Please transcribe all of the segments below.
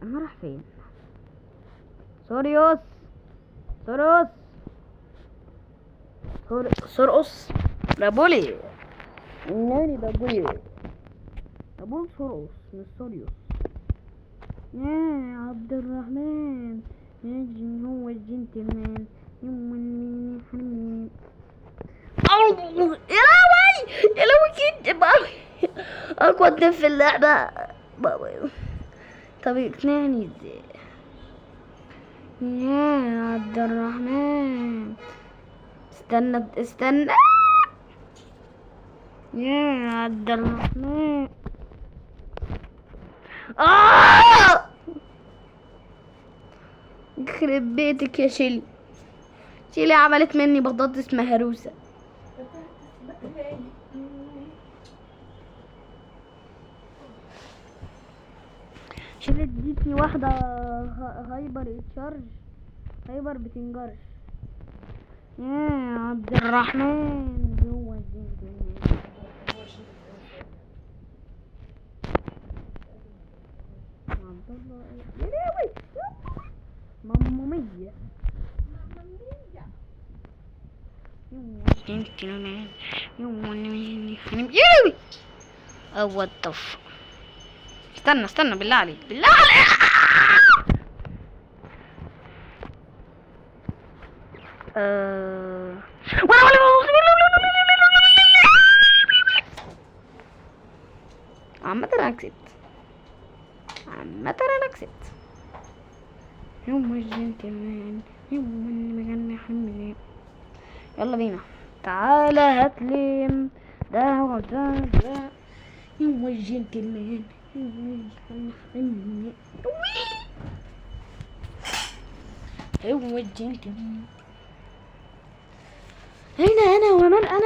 انا راح فين؟ سوريوس سوريوس سورقص رابولي ناني بابولي ابول سورقص مش سوريوس. يا عبد الرحمن يجي هو الجنتلمان يوم حنين. يا لهوي يا لهوي كده اقوى اتنين في اللعبة. طب اقنعني ازاي يا عبد الرحمن؟ استنى يا عبد الرحمن. يخرب بيتك يا شيلي. شيلي عملت مني بطاطس مهروسة. شيلي اديتني واحدة هايبر اتشارج هايبر بتنجرش. يا عبد الرحمن هو الدين. عبد الله يا لهوي مامية يا او الطف. استنى بالله عليك بالله عليك. عامة انا كسبت يوم الجنتلمان يوم المجنة حملي. يلا بينا تعالى هاتلي ده هو ده يوم الجنتلمان يوم الجنتلمان. أين أنا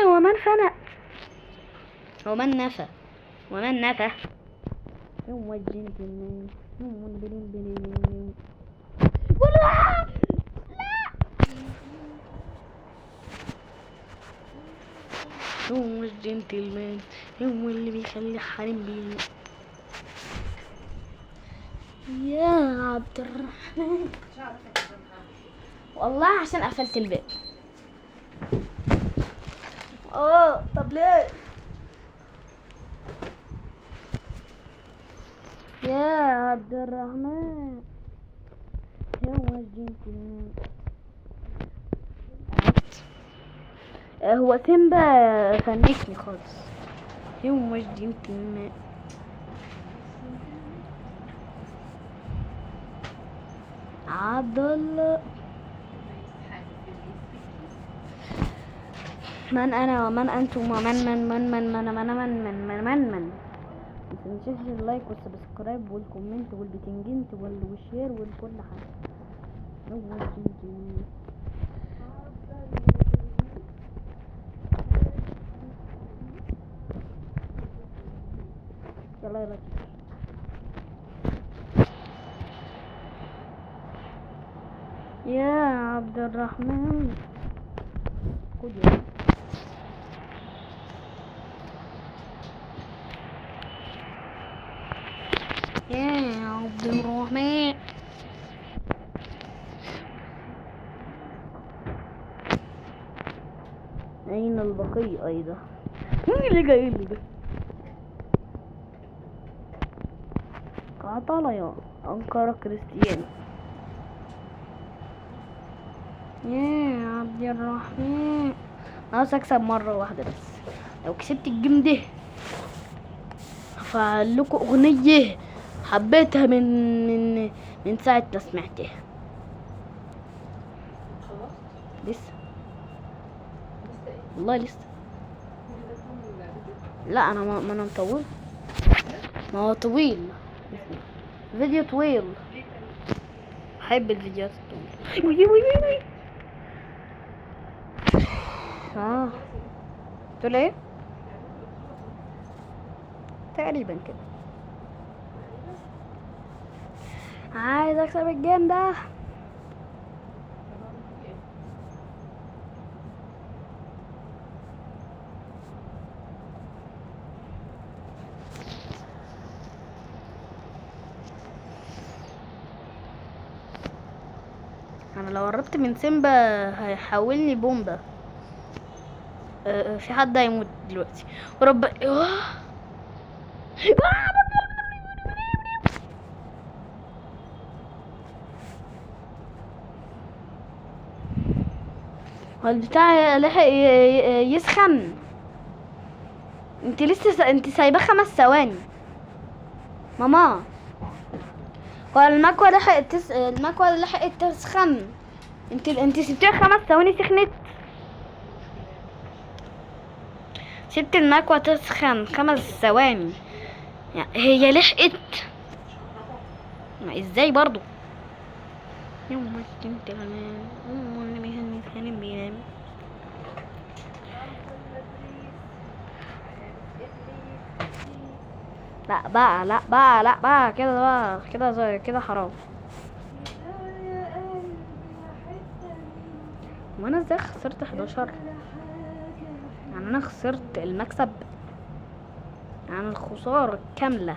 ومن فنى ومن نفى يوم الجنتلمان يوم البلين لا يوم الجنتلمان يوم اللي بيخلي حريم بيه. يا عبد الرحمن والله عشان قفلت الباب. طب ليه يا عبد الرحمن يوم الجنتلمان؟ هو سيمبا فنكني خالص. يوم الجنتلمان عبد الله. من انا ومن انتم ومن من متنسوش اللايك والسبسكرايب والكومنت والبتنجنت والشير والكل حاجه. يلا يلا يا عبد الرحمن خد يا عبد الرحمن. أين البقية أيضا؟ مين اللي جاي؟ قاطلة أنقرة كريستيانو. يا عبد الرحمن عاوز أكسب مرة واحدة بس. لو كسبت الجيم ده هفعلكوا أغنية حبيتها من ساعة ما سمعتها. لسه والله لسه. لا انا ما انا مطول. ما هو طويل فيديو طويل. بحب الفيديوهات الطويلة. وي تقول ايه؟ تقريبا كده. عايز اكسب الجيم ده. انا لو قربت من سيمبا هيحولني بومبا. في حد هيموت دلوقتي ورب. هو البتاع لحق يسخن. انت لسه انت سايباه 5 ثواني ماما. هو المكوى لحقت تسخن. انت سبتيها 5 ثواني سخنت. سبت المكوى تسخن 5 ثواني يعني هي لحقت. ما ازاي برضو. لا بقى لا بقى لا بقى كده بقى كده زي كده حرام. وانا ازاي خسرت 11؟ يعني انا خسرت المكسب، يعني الخسارة كاملة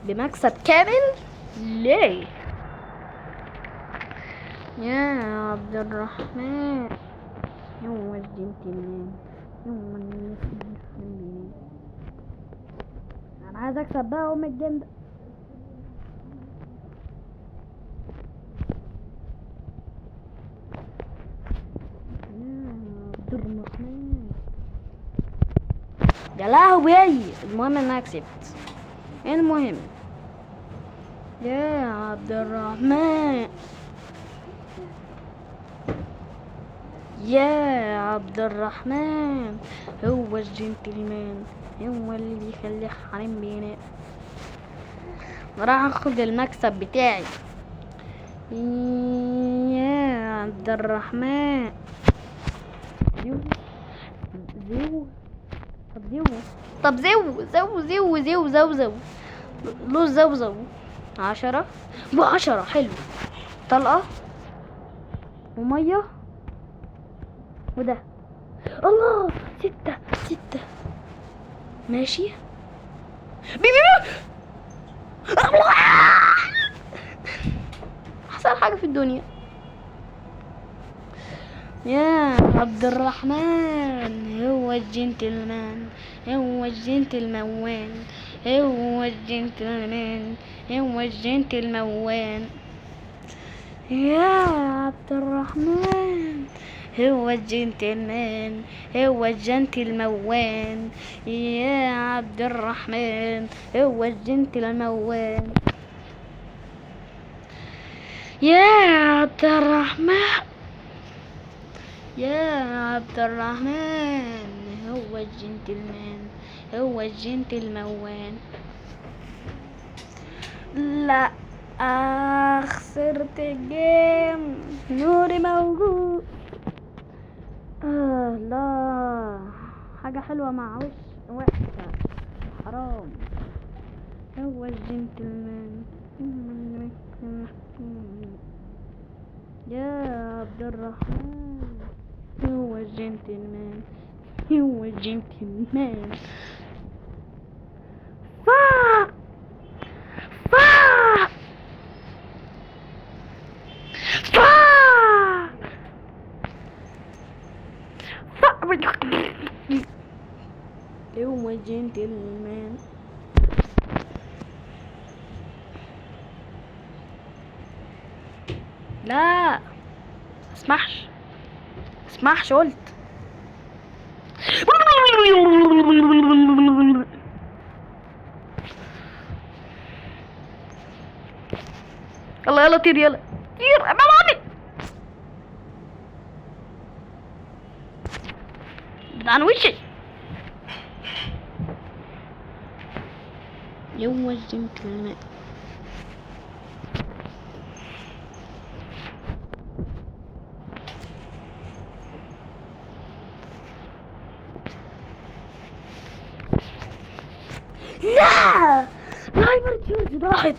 بمكسب كامل ليه؟ يا عبد الرحمن هو الجنتلمان هو الجنتلمان. انا عايز اكسب بقى ام الجنة. يا عبد الرحمن يا لهوي. المهم ان انا كسبت. المهم يا عبد الرحمن يا عبد الرحمن هو الجنتلمان هو اللي بيخلي حريم بينام. راح اخد المكسب بتاعي. يا عبد الرحمن طب زو له زو 10 ب10 حلو. طلقة ومية وده الله 6 ماشي. احسن حاجة في الدنيا. يا عبد الرحمن هو الجنتلمان هو الجنتلمان هو الجنتلمان هو الجنتلمان. يا عبد الرحمن هو الجنتلمان هو الجنتلمان. يا عبد الرحمن هو الجنتلمان. يا عبد الرحمن يا عبد الرحمن هو الجنتلمان هو الجنتلمان. لا خسرت الجيم. نوري موجود. لا حاجة حلوة مع وحشة حرام. هو الجنتلمان يا عبد الرحمن هو الجنتلمان هو الجنتلمان. فا فا فا فا هو الجنتلمان. لا اسمحش قلت. يلا طير يلا طير امامي. ده عن وشي. يوم الجنتلمان. لا هايبر تيوز راحت.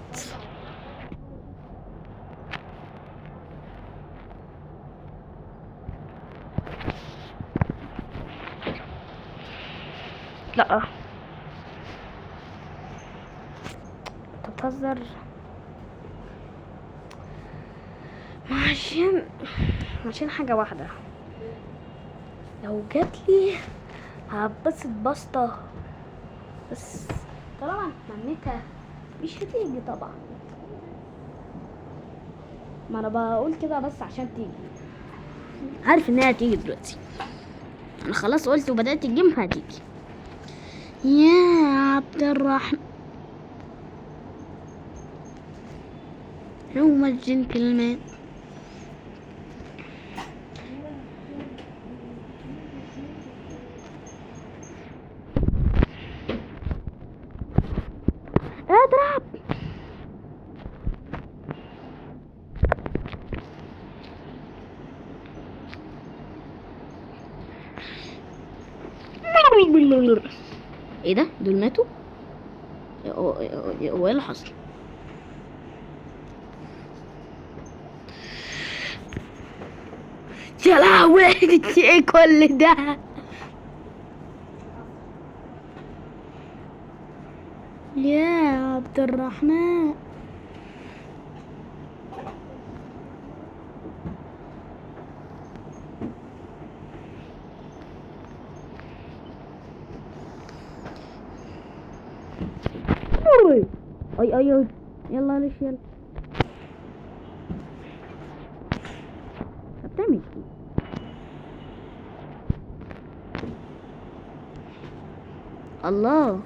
لا انت بتهزر. عشان حاجة واحدة، لو جاتلي هبسط بسطة، بس طالما اتمنيتها مش هتيجي طبعا. ما انا بقول كده بس عشان تيجي، عارف انها هتيجي دلوقتي، انا خلاص قلت وبدأت الجيم هتيجي. يا عبد الرحمن يوم الجنتلمان. اضرب. ايه ده؟ دول ماتوا؟ هو ايه اللي حصل؟ يا لهوي ايه كل ده؟ يا عبد الرحمن اي يلا ليش يلا بتعمل ايه؟ الله،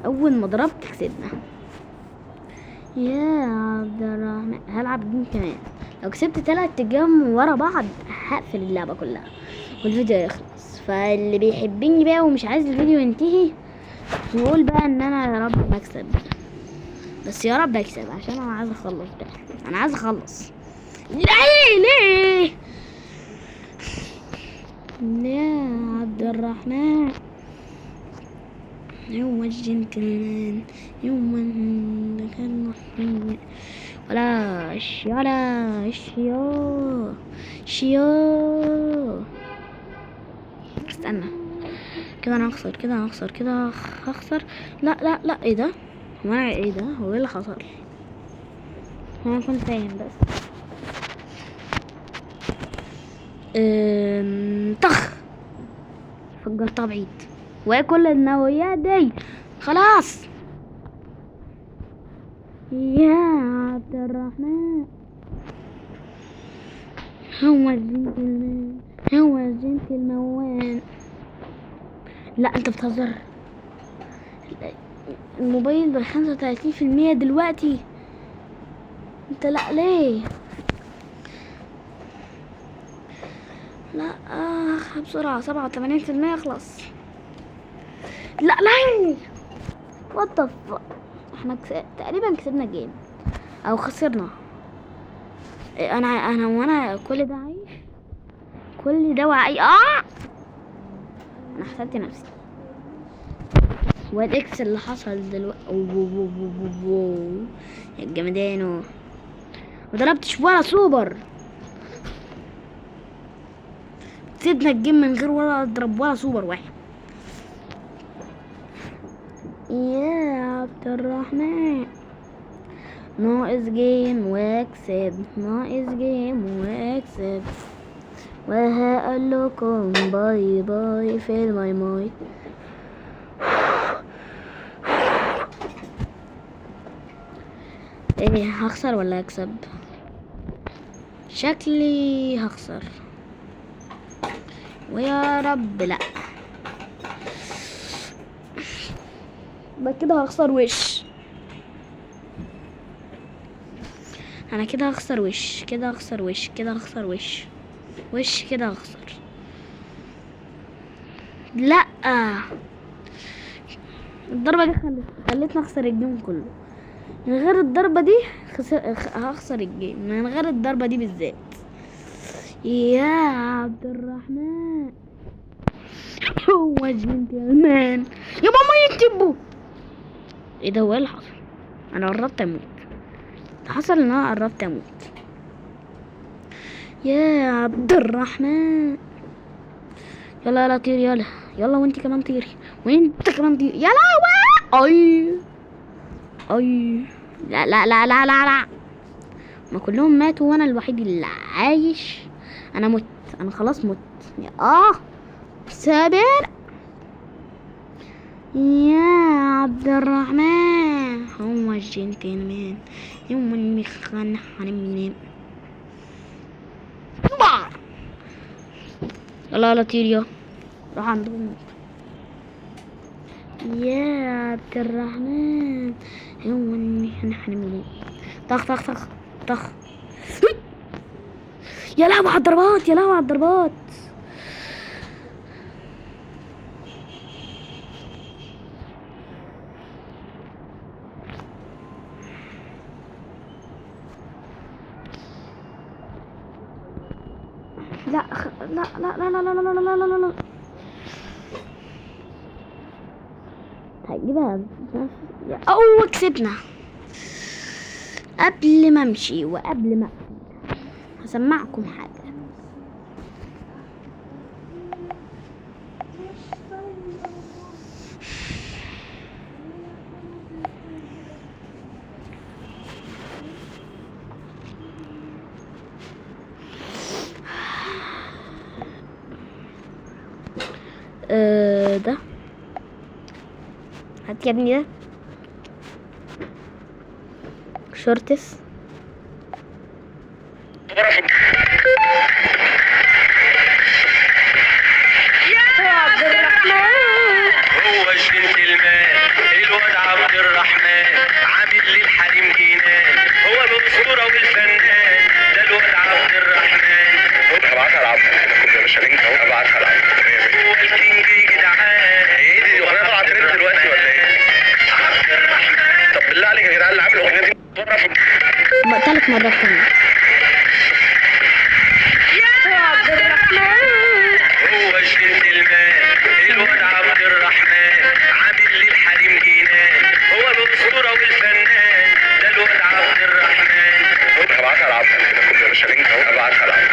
اول ما ضربت كسبنا. يا عبد الرحمن هلعب جيم كمان، لو كسبت 3 جيم ورا بعض هقفل اللعبة كلها والفيديو يخلص. فاللي بيحبني بقى ومش عايز الفيديو ينتهي يقول بقى ان انا يا رب بكسب، بس يا رب اكسب عشان انا عايز اخلص بقى، انا عايز اخلص. ليه يا عبد الرحمن هو الجنتلمان يوم كان ولا شيا. استنى كده انا هخسر، كده هخسر. لا ايه ده؟ هو انا ايه ده؟ هو ايه اللي حصل؟ انا كنت فاهم بس طخ فجرتها بعيد واكل النوويات دي خلاص. يا عبد الرحمن هو الجنتلمان. لا انت بتهزر، الموبايل ب35% دلوقتي انت. لا ليه؟ لا بسرعة 87% خلاص. لا وات احنا تقريبا كسبنا جيم او خسرنا. انا كل ده عايش، كل ده وعي انا حسدت نفسي. والاكس اللي حصل دلوقتي يا الجمدانو، مضربتش ولا سوبر، سيبنا الجيم من غير ولا اضرب ولا سوبر واحد. يا عبد الرحمن ناقص جيم واكسب، وهقول لكم باي في الماي. ايه هخسر ولا اكسب؟ شكلي هخسر ويا رب لا، بقى كده هخسر وش. انا كده هخسر وش كده هخسر لا الضربة دي خلتني اخسر الجيم كله. من غير الضربة دي هخسر الجيم، من غير الضربة دي بالذات. يا عبد الرحمن هو الجنتلمان يا ماما يكتبوا. ايه ده؟ هو ايه اللي حصل؟ انا قربت اموت، حصل ان انا قربت اموت. يا عبد الرحمن يلا طير، يلا وانت كمان طيري، يا لهوي اي لا ما كلهم ماتوا وانا الوحيد اللي عايش. انا مت، انا خلاص مت. سابر يا عبد الرحمن، هو الجنتلمان يوم المخن حنمين. يلا يلا طير يا روح عندهم يا عبد الرحمن، هو المخن حنمين. طخ طخ طخ طخ. يا لهوي على الضربات، يا لهوي على الضربات. لا لا لا لا لا لا لا لا لا لا لا. هجيبها. كسبنا. قبل ما امشي وقبل ما هسمعكم حاجة. ده هات يا ابني ده شورتس. هو الجنتلمان الواد عبد الرحمن، عامل للحريم جنان، هو الاسطوره والفنان، ده الواد عبد الرحمن. ابعتها لعبد، كنت مش هلينك اهو، ابعتها لعبد. هو الكينج يا جدعان. ايه دي اغنيه طلعت ترند دلوقتي ولا ايه؟ عبد الرحمن. طب بالله عليك يا جدعان اللي عامل الاغنيه دي بره في 3 مرات كمان. هو الجنتلمان الواد عبد الرحمن، عامل للحريم جنان، هو الاسطوره والفنان، ده الواد عبد الرحمن. ابعتها لعبد، كنت مش هلينك اهو، ابعتها لعبد.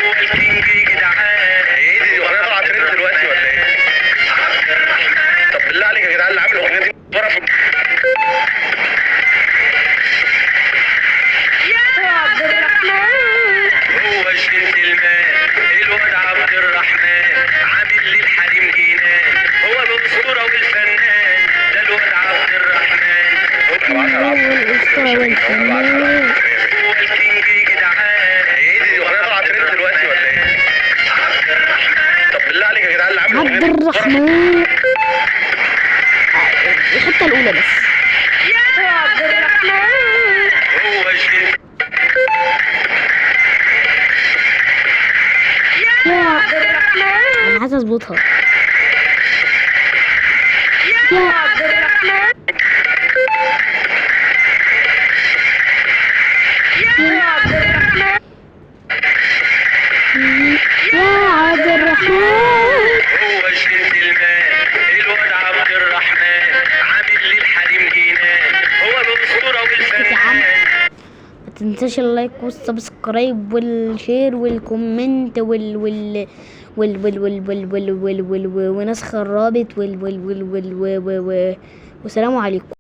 هو الكينج يا جدعان. ايه دي اغنيه طلعت ترند دلوقتي ولا ايه؟ عبد الرحمن. طب بالله عليك يا جدعان اللي عامل الاغنيه دي بره في هو الجنتلمان الواد عبد الرحمن، عامل للحريم جنان، هو الاسطوره والفنان، ده الواد عبد الرحمن. الأسطورة والفنان. هو الكينج يا جدعان. ايه دي اغنيه طلعت ترند دلوقتي ولا ايه؟ عبد الرحمن. طب بالله عليك يا جدعان اللي عامل عبد الرحمن. الحتة الأولى بس. هو الجنتلمان أنا عايز أظبطها. يا عبد الرحمن. يا عبد الرحمن. يا عبد الرحمن. هو الجنتلمان الواد عبد الرحمن، عامل للحريم جنان، هو الاسطوره والفنان. ما تنساش اللايك والسبسكرايب والشير والكومنت ونسخ الرابط والسلام عليكم.